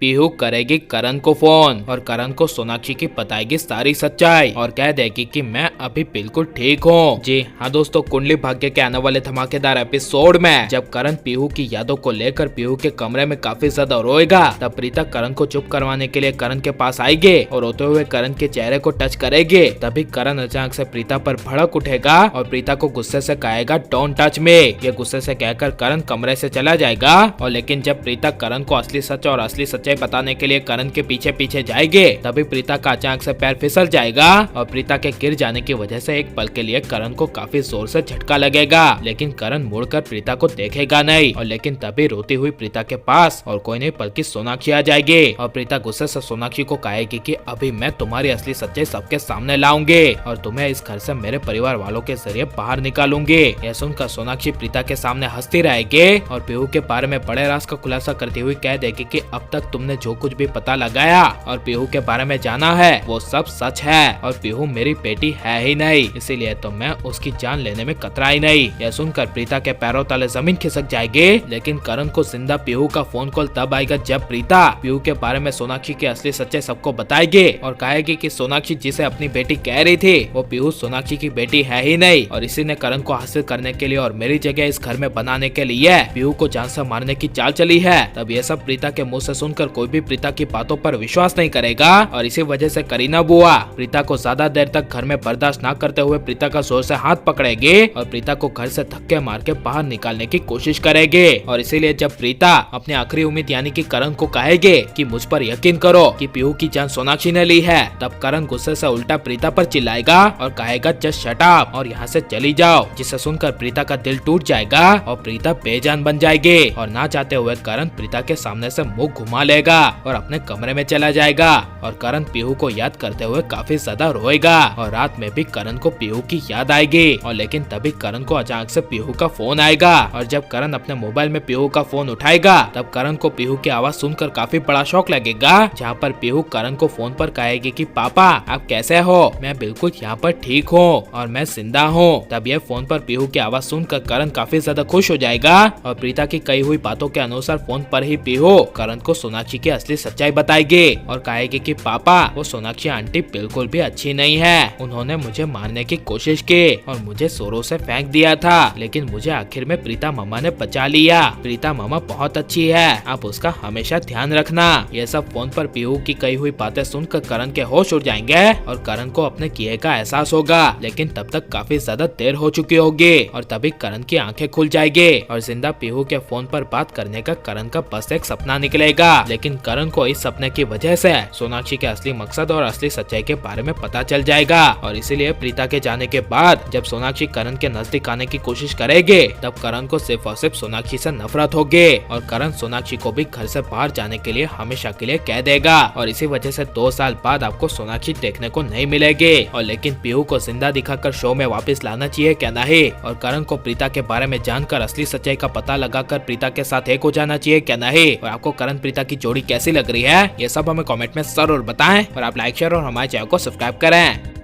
पीहू करेगी करण को फोन और करण को सोनाक्षी की बताएगी सारी सच्चाई और कह देगी कि मैं अभी बिल्कुल ठीक हूँ। जी हाँ दोस्तों, कुंडली भाग्य के आने वाले धमाकेदार एपिसोड में जब करण पीहू की यादों को लेकर पीहू के कमरे में काफी ज्यादा रोएगा, तब प्रीता करण को चुप करवाने के लिए करण के पास आएगी और रोते हुए करण के चेहरे को टच करेगी। तभी करण अचानक से प्रीता पर भड़क उठेगा और प्रीता को गुस्से से कहेगा डोंट टच मी। ये गुस्से से कहकर करण कमरे से चला जाएगा और लेकिन जब प्रीता करण को असली सच और असली सच्चाई बताने के लिए करण के पीछे पीछे जाएगी, तभी प्रीता का अचानक से पैर फिसल जाएगा और प्रीता के गिर जाने की वजह से एक पल के लिए करण को काफी जोर से झटका लगेगा, लेकिन करण मुड़कर प्रीता को देखेगा नहीं। और लेकिन तभी रोती हुई प्रीता के पास और कोई नहीं बल्कि सोनाक्षी आ जाएगी और प्रीता गुस्से से सोनाक्षी को कहेगी कि अभी मैं तुम्हारी असली सच्चाई सबके सामने लाऊंगी और तुम्हें इस घर से मेरे परिवार वालों के जरिए बाहर निकालूंगी। यह सुनकर सोनाक्षी प्रीता के सामने हंसती रहेगी और पीहू के बारे में बड़े राज का खुलासा करती हुई कह देगी कि अब तक तुमने जो कुछ भी पता लगाया और पीहू के बारे में जाना है वो सब सच है और पीहू मेरी बेटी है ही नहीं, इसीलिए तो मैं उसकी जान लेने में कतराई नहीं। यह सुनकर प्रीता के पैरों तले जमीन खिसक जाएगी, लेकिन करण को जिंदा पीहू का फोन कॉल तब आएगा जब प्रीता पीहू के बारे में सोनाक्षी की असली सच्चाई सबको बताएगी और कहेगी कि सोनाक्षी जिसे अपनी बेटी कह रही थी वो पीहू सोनाक्षी की बेटी है ही नहीं और इसी ने करण को हासिल करने के लिए और मेरी जगह इस घर में बनाने के लिए पीहू को जान से मारने की चाल चली है। तब ये सब प्रीता के मुंह से सुनकर कोई भी प्रीता की बातों पर विश्वास नहीं करेगा और इसी वजह से करीना बुआ प्रीता को ज्यादा देर तक घर में बर्दाश्त न करते हुए प्रीता का जोर से हाथ पकड़ेगी और प्रीता को घर से धक्के मार के बाहर निकालने की कोशिश करेगी। और इसीलिए जब प्रीता अपनी आखिरी उम्मीद यानी कि करण को कहेगी कि मुझ पर यकीन करो कि पीहू की जान सोनाक्षी ने ली है, तब करण गुस्से से उल्टा प्रीता पर चिल्लाएगा और कहेगा जस्ट शट अप और यहाँ से चली जाओ, जिसे सुनकर प्रीता का दिल टूट जाएगा और प्रीता बेजान बन जाएगी और ना चाहते हुए करण प्रीता के सामने से मुंह घुमा लेगा और अपने कमरे में चला जाएगा और करण पीहू को याद करते हुए काफी ज्यादा रोएगा और रात में भी करण को पीहू की याद आएगी। और लेकिन तभी करण को अचानक से पीहू का फोन आएगा और जब करण अपने मोबाइल में पीहू का फोन उठाएगा, तब करण को पीहू की आवाज सुनकर काफी बड़ा शौक लगेगा, जहाँ पर पीहू करण को फोन पर कहेगी कि पापा आप कैसे हो, मैं बिल्कुल यहाँ पर ठीक हूँ और मैं जिंदा हूँ। तब यह फोन पर पीहू की आवाज सुनकर करण काफी ज्यादा खुश हो जाएगा और प्रीता की कही हुई बातों के अनुसार फोन पर ही पीहू करण को सोनाक्षी की असली सच्चाई बताएगी और कहेगी कि पापा वो सोनाक्षी आंटी बिल्कुल भी अच्छी नहीं है, उन्होंने मुझे मारने की कोशिश की और मुझे जोरों से फेंक दिया था, लेकिन मुझे आखिर में प्रीता मामा ने बचा लिया। प्रीता मामा बहुत अच्छी है, आप उसका हमेशा ध्यान रखना। ये सब फोन पर पीहू की कही हुई बातें सुनकर करण के होश उड़ जाएंगे और करण को अपने किए का एहसास होगा, लेकिन तब तक काफी ज्यादा देर हो चुकी होगी और तभी करण की आंखें खुल जाएगी और जिंदा पीहू के फोन पर बात करने का करण का बस एक सपना निकलेगा। लेकिन करण को इस सपने की वजह से सोनाक्षी के असली मकसद और असली सच्चाई के बारे में पता चल जाएगा और इसीलिए प्रीता के जाने के बाद जब सोनाक्षी करण के नजदीक आने की कोशिश करेगी, तब करण को सिर्फ और सिर्फ सोनाक्षी से नफरत होगी और करण सोनाक्षी को भी घर से बाहर जाने के लिए हमेशा के लिए कह देगा और इसी वजह से 2 साल बाद आपको सोनाक्षी देखने को नहीं मिलेगी। और लेकिन पीहू को जिंदा दिखाकर शो में वापस लाना चाहिए क्या नहीं, और करण को प्रीता के बारे में जानकर असली सच्चाई का पता लगाकर प्रीता के साथ एक हो जाना चाहिए क्या नहीं। और आपको करण प्रीता की जोड़ी कैसी लग रही है, ये सब हमें कमेंट में जरूर बताएं और आप लाइक शेयर और हमारे चैनल को सब्सक्राइब करें।